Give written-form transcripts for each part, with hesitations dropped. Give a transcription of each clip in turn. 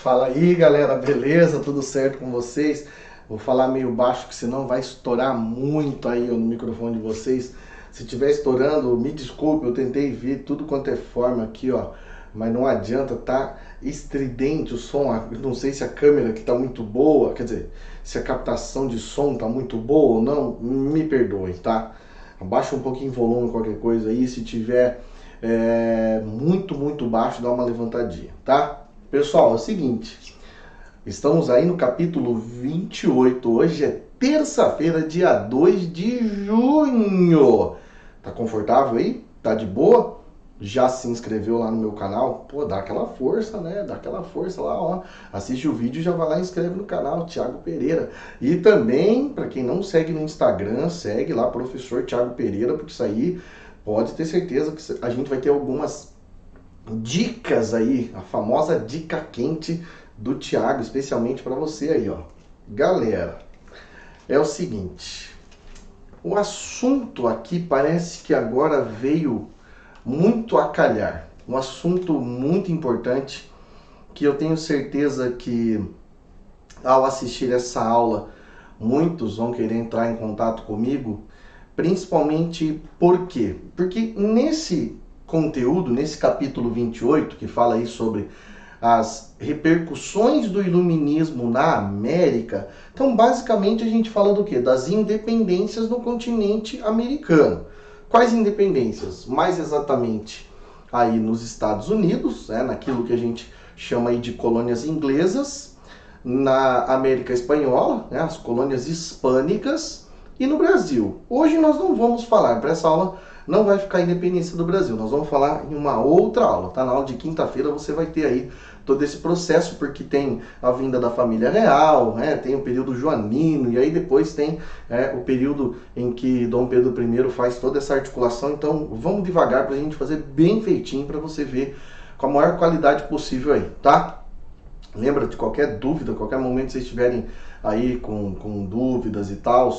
Fala aí, galera, beleza? Tudo certo com vocês? Vou falar meio baixo, que senão vai estourar muito aí no microfone de vocês. Se estiver estourando, me desculpe, eu tentei ver tudo quanto é forma aqui, ó, mas não adianta, tá estridente o som. Não sei se a câmera que tá muito boa, quer dizer, se a captação de som tá muito boa ou não, me perdoe, tá? Abaixa um pouquinho o volume, qualquer coisa aí. Se tiver muito baixo, dá uma levantadinha, tá? Pessoal, é o seguinte, estamos aí no capítulo 28, hoje é terça-feira, dia 2 de junho. Tá confortável aí? Tá de boa? Já se inscreveu lá no meu canal? Pô, dá aquela força, né? Dá aquela força lá, ó. Assiste o vídeo e já vai lá e inscreve no canal, Thiago Pereira. E também, para quem não segue no Instagram, segue lá, professor Thiago Pereira, porque isso aí pode ter certeza que a gente vai ter algumas dicas aí, a famosa dica quente do Thiago, especialmente para você aí, ó. Galera, é o seguinte, o assunto aqui parece que agora veio muito a calhar, um assunto muito importante que eu tenho certeza que ao assistir essa aula muitos vão querer entrar em contato comigo, principalmente por quê? Porque nesse conteúdo, nesse capítulo 28, que fala aí sobre as repercussões do iluminismo na América, então basicamente a gente fala do quê? Das independências no continente americano. Quais independências? Mais exatamente aí nos Estados Unidos, naquilo que a gente chama aí de colônias inglesas, na América Espanhola, as colônias hispânicas, e no Brasil. Hoje nós não vamos falar, para essa aula não vai ficar a independência do Brasil, nós vamos falar em uma outra aula, tá? Na aula de quinta-feira você vai ter aí todo esse processo, porque tem a vinda da família real, tem o período joanino, e aí depois tem o período em que Dom Pedro I faz toda essa articulação. Então vamos devagar para a gente fazer bem feitinho, para você ver com a maior qualidade possível aí, tá? Lembra, de qualquer dúvida, qualquer momento que vocês estiverem aí com dúvidas e tal,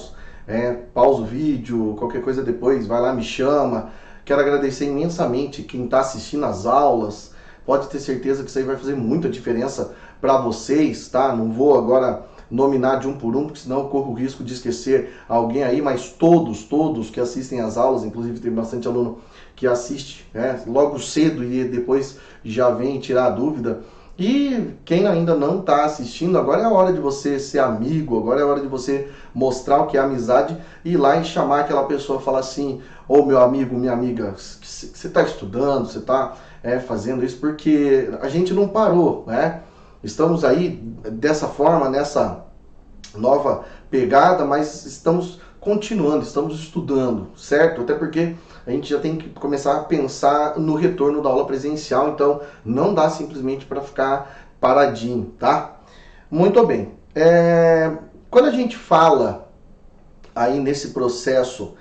pausa o vídeo, qualquer coisa depois, vai lá, me chama. Quero agradecer imensamente quem está assistindo as aulas. Pode ter certeza que isso aí vai fazer muita diferença para vocês, tá? Não vou agora nominar de um por um, porque senão eu corro o risco de esquecer alguém aí, mas todos que assistem as aulas, inclusive tem bastante aluno que assiste logo cedo e depois já vem tirar a dúvida. E quem ainda não está assistindo, agora é a hora de você ser amigo, agora é a hora de você mostrar o que é amizade e ir lá e chamar aquela pessoa e falar assim: ô meu amigo, minha amiga, você está estudando, você está fazendo isso, porque a gente não parou, né? Estamos aí dessa forma, nessa nova pegada, mas estamos continuando, estamos estudando, certo? Até porque a gente já tem que começar a pensar no retorno da aula presencial, então não dá simplesmente para ficar paradinho, tá? Muito bem. Quando a gente fala aí nesse processo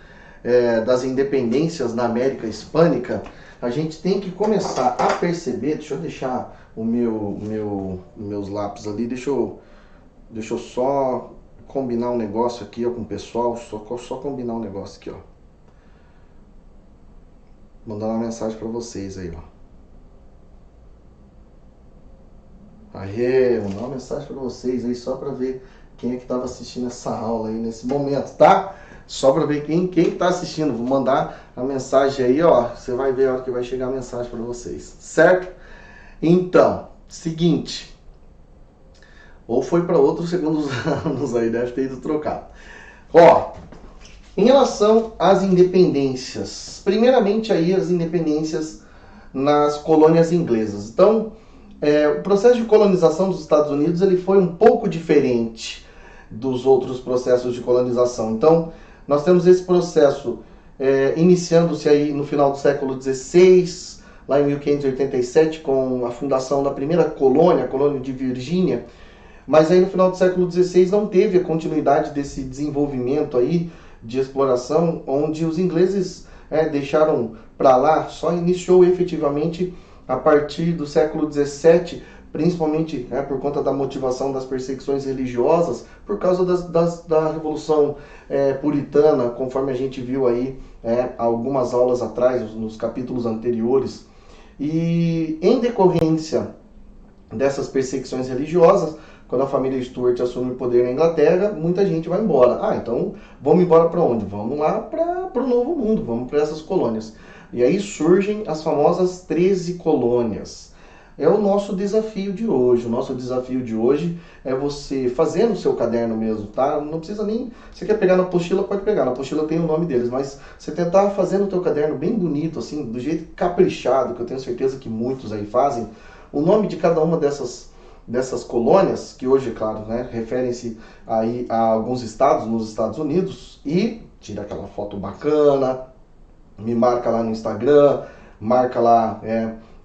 das independências na América Hispânica, a gente tem que começar a perceber, deixa eu deixar meus lápis ali, deixa eu só combinar um negócio aqui com o pessoal, só combinar um negócio aqui, ó. Mandando uma mensagem para vocês aí, ó. Aê, mandar uma mensagem para vocês aí só para ver quem é que estava assistindo essa aula aí nesse momento, tá? Só para ver quem está assistindo. Vou mandar a mensagem aí, ó. Você vai ver a hora que vai chegar a mensagem para vocês, certo? Então, seguinte. Ou foi para outros segundos anos aí, deve ter ido trocado. Ó, em relação às independências, primeiramente aí as independências nas colônias inglesas. Então, o processo de colonização dos Estados Unidos ele foi um pouco diferente dos outros processos de colonização. Então, nós temos esse processo iniciando-se aí no final do século XVI, lá em 1587, com a fundação da primeira colônia, a colônia de Virgínia. Mas aí no final do século XVI não teve a continuidade desse desenvolvimento aí de exploração, onde os ingleses deixaram para lá, só iniciou efetivamente a partir do século XVII, principalmente por conta da motivação das perseguições religiosas, por causa da Revolução Puritana, conforme a gente viu aí algumas aulas atrás, nos capítulos anteriores. E em decorrência dessas perseguições religiosas, quando a família Stuart assume o poder na Inglaterra, muita gente vai embora. Ah, então vamos embora para onde? Vamos lá para o Novo Mundo, vamos para essas colônias. E aí surgem as famosas 13 colônias. É o nosso desafio de hoje. O nosso desafio de hoje é você fazer no seu caderno mesmo, tá? Não precisa nem... Você quer pegar na apostila, pode pegar. Na apostila tem o nome deles, mas você tentar fazer no teu caderno bem bonito, assim, do jeito caprichado, que eu tenho certeza que muitos aí fazem, o nome de cada uma dessas colônias, que hoje, claro, né, referem-se aí a alguns estados nos Estados Unidos, e tira aquela foto bacana, me marca lá no Instagram, marca lá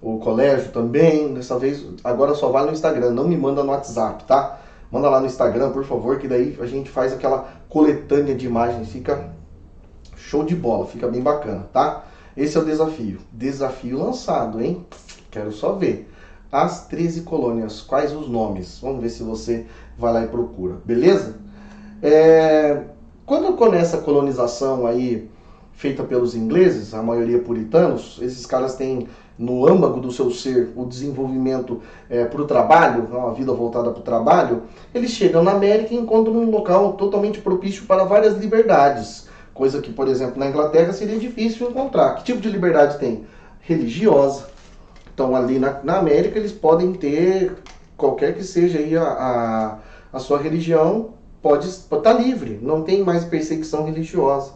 o colégio também. Dessa vez, agora só vai no Instagram, não me manda no WhatsApp, tá? Manda lá no Instagram, por favor, que daí a gente faz aquela coletânea de imagens, fica show de bola, fica bem bacana, tá? Esse é o desafio. Desafio lançado, hein? Quero só ver. As 13 colônias, quais os nomes? Vamos ver se você vai lá e procura, beleza? Quando começa a colonização aí feita pelos ingleses, a maioria puritanos, esses caras têm no âmago do seu ser o desenvolvimento para o trabalho, uma vida voltada para o trabalho, eles chegam na América e encontram um local totalmente propício para várias liberdades, coisa que, por exemplo, na Inglaterra seria difícil encontrar. Que tipo de liberdade tem? Religiosa. Então, ali na América, eles podem ter, qualquer que seja aí a sua religião, pode estar livre, não tem mais perseguição religiosa.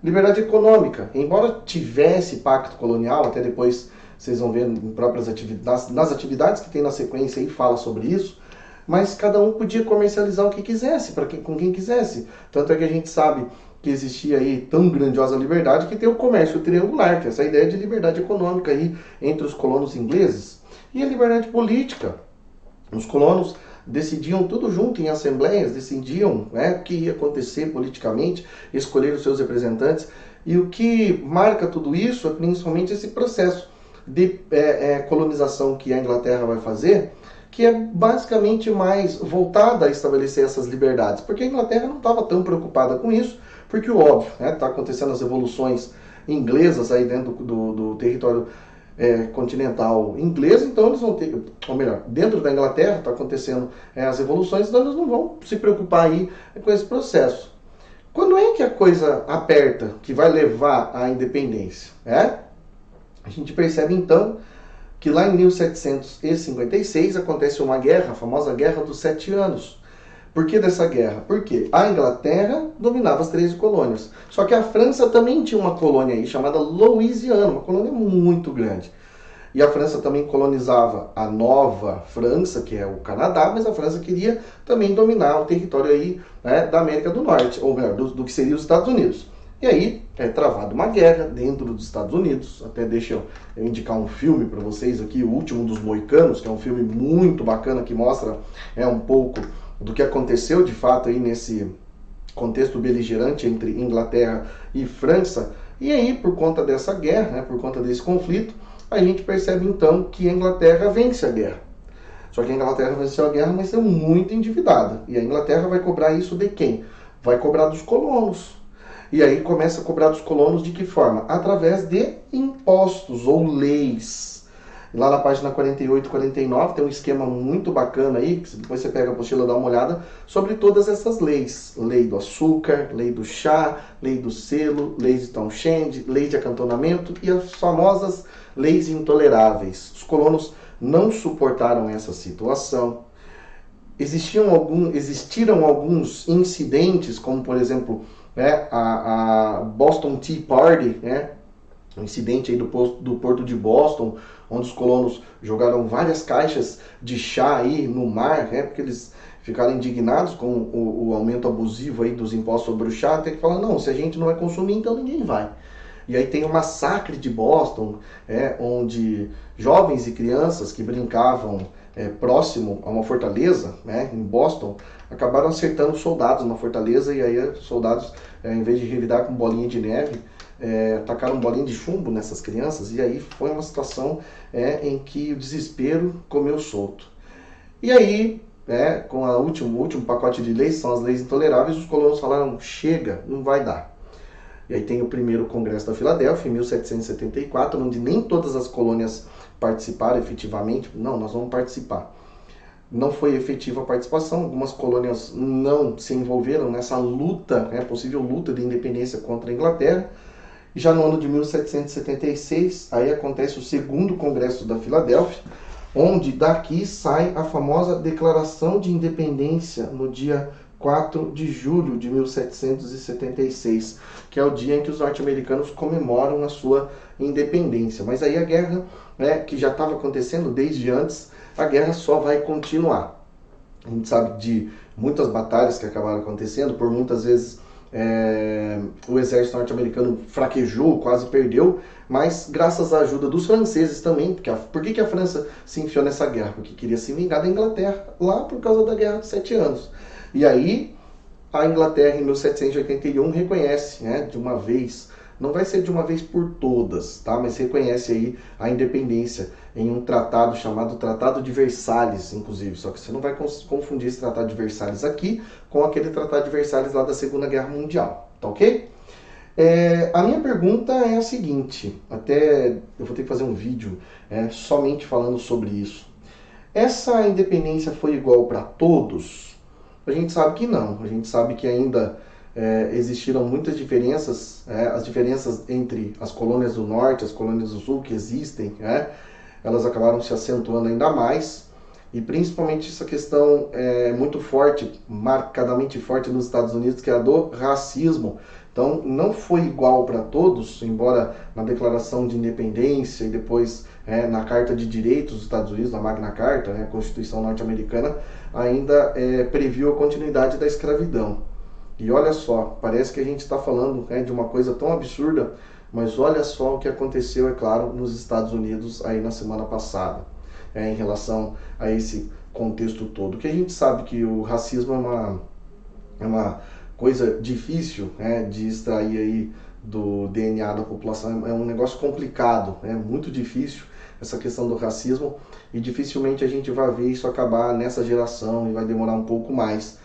Liberdade econômica, embora tivesse pacto colonial, até depois vocês vão ver em próprias atividades, nas atividades que tem na sequência aí fala sobre isso, mas cada um podia comercializar o que quisesse, com quem quisesse. Tanto é que a gente sabe que existia aí tão grandiosa liberdade que tem o comércio triangular, que é essa ideia de liberdade econômica aí entre os colonos ingleses. E a liberdade política. Os colonos decidiam tudo junto em assembleias, decidiam o que ia acontecer politicamente, escolher os seus representantes. E o que marca tudo isso é principalmente esse processo de colonização que a Inglaterra vai fazer, que é basicamente mais voltada a estabelecer essas liberdades, porque a Inglaterra não estava tão preocupada com isso, porque o óbvio, está acontecendo as revoluções inglesas aí dentro do território continental inglês, então eles vão ter, ou melhor, dentro da Inglaterra está acontecendo as revoluções, então eles não vão se preocupar aí com esse processo. Quando é que a coisa aperta, que vai levar à independência? A gente percebe então que lá em 1756 acontece uma guerra, a famosa Guerra dos 7 Anos. Por que dessa guerra? Porque a Inglaterra dominava as 13 colônias. Só que a França também tinha uma colônia aí chamada Louisiana, uma colônia muito grande. E a França também colonizava a Nova França, que é o Canadá, mas a França queria também dominar o território aí, da América do Norte, ou melhor, do que seria os Estados Unidos. E aí é travada uma guerra dentro dos Estados Unidos. Até deixa eu indicar um filme para vocês aqui, O Último dos Moicanos, que é um filme muito bacana que mostra um pouco do que aconteceu de fato aí nesse contexto beligerante entre Inglaterra e França. E aí, por conta dessa guerra, por conta desse conflito, a gente percebe então que a Inglaterra vence a guerra. Só que a Inglaterra venceu a guerra, mas é muito endividada. E a Inglaterra vai cobrar isso de quem? Vai cobrar dos colonos. E aí começa a cobrar dos colonos de que forma? Através de impostos ou leis. Lá na página 48 e 49 tem um esquema muito bacana aí, que depois você pega a apostila e dá uma olhada, sobre todas essas leis. Lei do açúcar, lei do chá, lei do selo, lei de Townshend, lei de acantonamento e as famosas leis intoleráveis. Os colonos não suportaram essa situação. Existiram alguns incidentes, como por exemplo a Boston Tea Party, um incidente aí do porto de Boston, onde os colonos jogaram várias caixas de chá aí no mar, porque eles ficaram indignados com o aumento abusivo aí dos impostos sobre o chá, até que falaram, não, se a gente não vai consumir, então ninguém vai. E aí tem o massacre de Boston, onde jovens e crianças que brincavam próximo a uma fortaleza, em Boston, acabaram acertando soldados na fortaleza, e aí os soldados, em vez de revidar com bolinha de neve, tacaram bolinha de chumbo nessas crianças, e aí foi uma situação em que o desespero comeu solto. E aí, com o último pacote de leis, são as leis intoleráveis, os colonos falaram, chega, não vai dar. E aí tem o primeiro Congresso da Filadélfia, em 1774, onde nem todas as colônias participaram efetivamente. Não, nós vamos participar. Não foi efetiva a participação, algumas colônias não se envolveram nessa luta, possível luta de independência contra a Inglaterra. E já no ano de 1776, aí acontece o segundo Congresso da Filadélfia, onde daqui sai a famosa Declaração de Independência no dia 4 de julho de 1776, que é o dia em que os norte-americanos comemoram a sua independência. Mas aí a guerra, que já estava acontecendo desde antes, a guerra só vai continuar. A gente sabe de muitas batalhas que acabaram acontecendo, por muitas vezes o exército norte-americano fraquejou, quase perdeu, mas graças à ajuda dos franceses também, por que a França se enfiou nessa guerra? Porque queria se vingar da Inglaterra, lá por causa da Guerra dos 7 Anos. E aí a Inglaterra em 1781 reconhece, de uma vez, não vai ser de uma vez por todas, tá? Mas reconhece aí a independência em um tratado chamado Tratado de Versalhes, inclusive. Só que você não vai confundir esse Tratado de Versalhes aqui com aquele Tratado de Versalhes lá da Segunda Guerra Mundial, tá ok? A minha pergunta é a seguinte, até eu vou ter que fazer um vídeo somente falando sobre isso. Essa independência foi igual para todos? A gente sabe que não, a gente sabe que ainda existiram muitas diferenças, as diferenças entre as colônias do norte e as colônias do sul que existem, elas acabaram se acentuando ainda mais, e principalmente essa questão muito forte, marcadamente forte nos Estados Unidos, que é a do racismo. Então não foi igual para todos, embora na Declaração de Independência e depois na Carta de Direitos dos Estados Unidos, na Magna Carta, a Constituição norte-americana, ainda previu a continuidade da escravidão. E olha só, parece que a gente está falando de uma coisa tão absurda, mas olha só o que aconteceu, é claro, nos Estados Unidos aí na semana passada, em relação a esse contexto todo. Que a gente sabe que o racismo é uma coisa difícil de extrair aí do DNA da população, é um negócio complicado, muito difícil essa questão do racismo, e dificilmente a gente vai ver isso acabar nessa geração, e vai demorar um pouco mais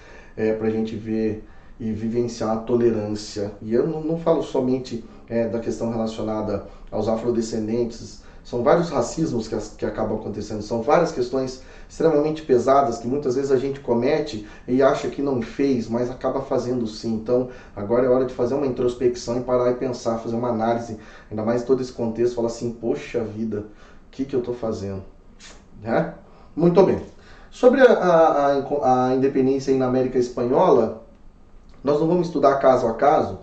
para a gente ver e vivenciar a tolerância. E eu não falo somente da questão relacionada aos afrodescendentes, são vários racismos que acabam acontecendo, são várias questões extremamente pesadas que muitas vezes a gente comete e acha que não fez, mas acaba fazendo sim. Então agora é hora de fazer uma introspecção e parar e pensar, fazer uma análise, ainda mais em todo esse contexto, falar assim, poxa vida, o que eu estou fazendo? Muito bem. Sobre a independência aí na América Espanhola, nós não vamos estudar caso a caso,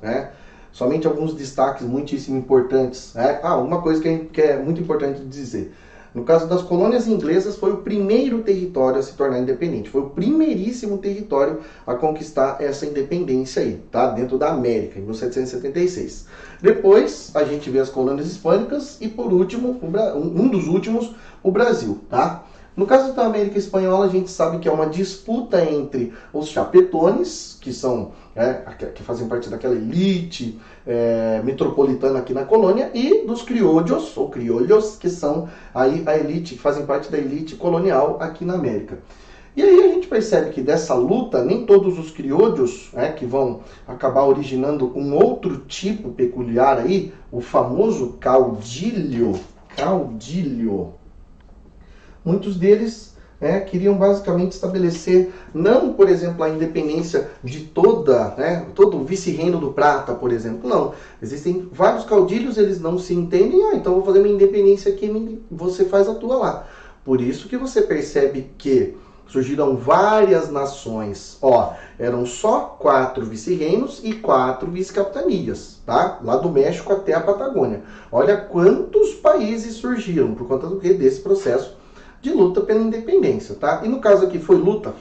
somente alguns destaques muitíssimo importantes. Uma coisa que é muito importante dizer. No caso das colônias inglesas, foi o primeiro território a se tornar independente. Foi o primeiríssimo território a conquistar essa independência aí, tá? Dentro da América, em 1776. Depois, a gente vê as colônias hispânicas e, por último, um dos últimos, o Brasil, tá? No caso da América Espanhola, a gente sabe que é uma disputa entre os chapetones, que são que fazem parte daquela elite metropolitana aqui na colônia, e dos criollos, ou criolhos, que são aí a elite, que fazem parte da elite colonial aqui na América. E aí a gente percebe que dessa luta, nem todos os criollos, que vão acabar originando um outro tipo peculiar aí, o famoso caudilho, muitos deles queriam basicamente estabelecer, não, por exemplo, a independência de todo o vice-reino do Prata, por exemplo, não. Existem vários caudilhos, eles não se entendem, então eu vou fazer minha independência aqui, você faz a tua lá. Por isso que você percebe que surgiram várias nações, eram só 4 vice-reinos e 4 vice-capitanias, tá? Lá do México até a Patagônia. Olha quantos países surgiram por conta do que? Desse processo de luta pela independência, tá? E no caso aqui foi luta,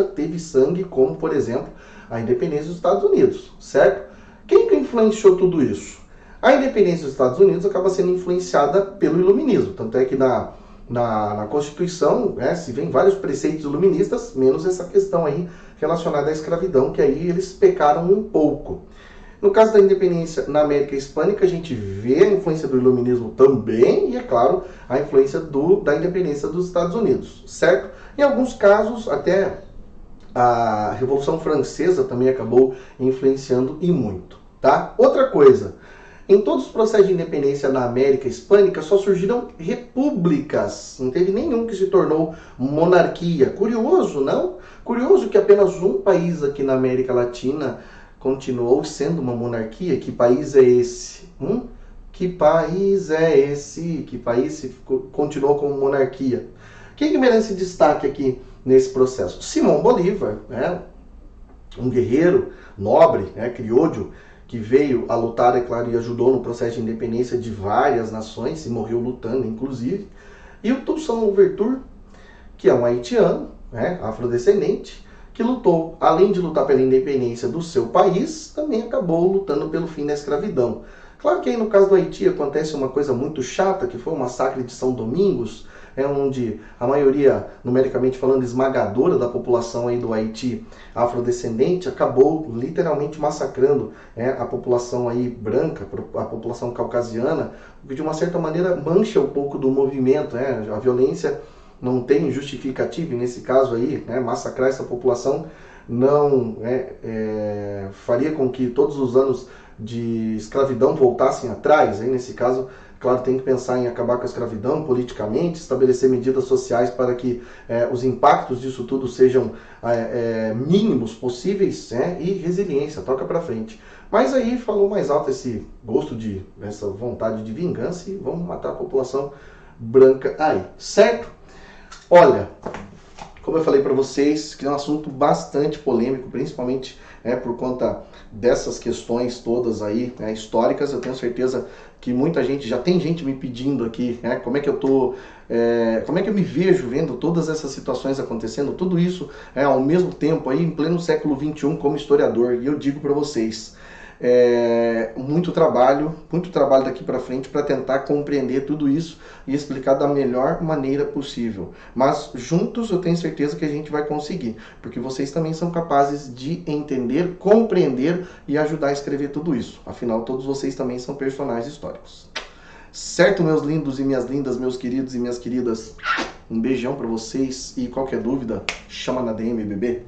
teve sangue, como por exemplo a independência dos Estados Unidos, certo? Quem que influenciou tudo isso? A independência dos Estados Unidos acaba sendo influenciada pelo iluminismo, tanto é que na Constituição se vê vários preceitos iluministas, menos essa questão aí relacionada à escravidão, que aí eles pecaram um pouco. No caso da independência na América Hispânica, a gente vê a influência do iluminismo também, e é claro, a influência da independência dos Estados Unidos, certo? Em alguns casos, até a Revolução Francesa também acabou influenciando e muito, tá? Outra coisa, Em todos os processos de independência na América Hispânica só surgiram repúblicas, não teve nenhum que se tornou monarquia. Curioso, não? Curioso que apenas um país aqui na América Latina continuou sendo uma monarquia. Que país é esse? Que país é esse? Que país continuou como monarquia? Quem que merece destaque aqui nesse processo? Simão Bolívar, né? Um guerreiro nobre, né? Criollo, que veio a lutar, é claro, e ajudou no processo de independência de várias nações, e morreu lutando, inclusive. E o Toussaint Louverture, que é um haitiano, né, afrodescendente, que lutou, além de lutar pela independência do seu país, também acabou lutando pelo fim da escravidão. Claro que aí no caso do Haiti acontece uma coisa muito chata, que foi o massacre de São Domingos, onde a maioria, numericamente falando, esmagadora da população aí do Haiti afrodescendente acabou literalmente massacrando a população aí branca, a população caucasiana, que de uma certa maneira mancha um pouco do movimento, a violência não tem justificativa, e nesse caso aí, massacrar essa população não faria com que todos os anos de escravidão voltassem atrás. Aí nesse caso, claro, tem que pensar em acabar com a escravidão politicamente, estabelecer medidas sociais para que os impactos disso tudo sejam mínimos possíveis, e resiliência, toca para frente. Mas aí falou mais alto esse gosto essa vontade de vingança, e vamos matar a população branca aí, certo? Olha, como eu falei para vocês, que é um assunto bastante polêmico, principalmente por conta dessas questões todas aí históricas. Eu tenho certeza que muita gente, já tem gente me pedindo aqui, como é que eu tô, como é que eu me vejo vendo todas essas situações acontecendo, tudo isso ao mesmo tempo aí em pleno século XXI como historiador. E eu digo para vocês, muito trabalho daqui para frente para tentar compreender tudo isso e explicar da melhor maneira possível. Mas juntos eu tenho certeza que a gente vai conseguir, porque vocês também são capazes de entender, compreender e ajudar a escrever tudo isso. Afinal, todos vocês também são personagens históricos. Certo, meus lindos e minhas lindas, meus queridos e minhas queridas? Um beijão para vocês, e qualquer dúvida, chama na DM, bebê.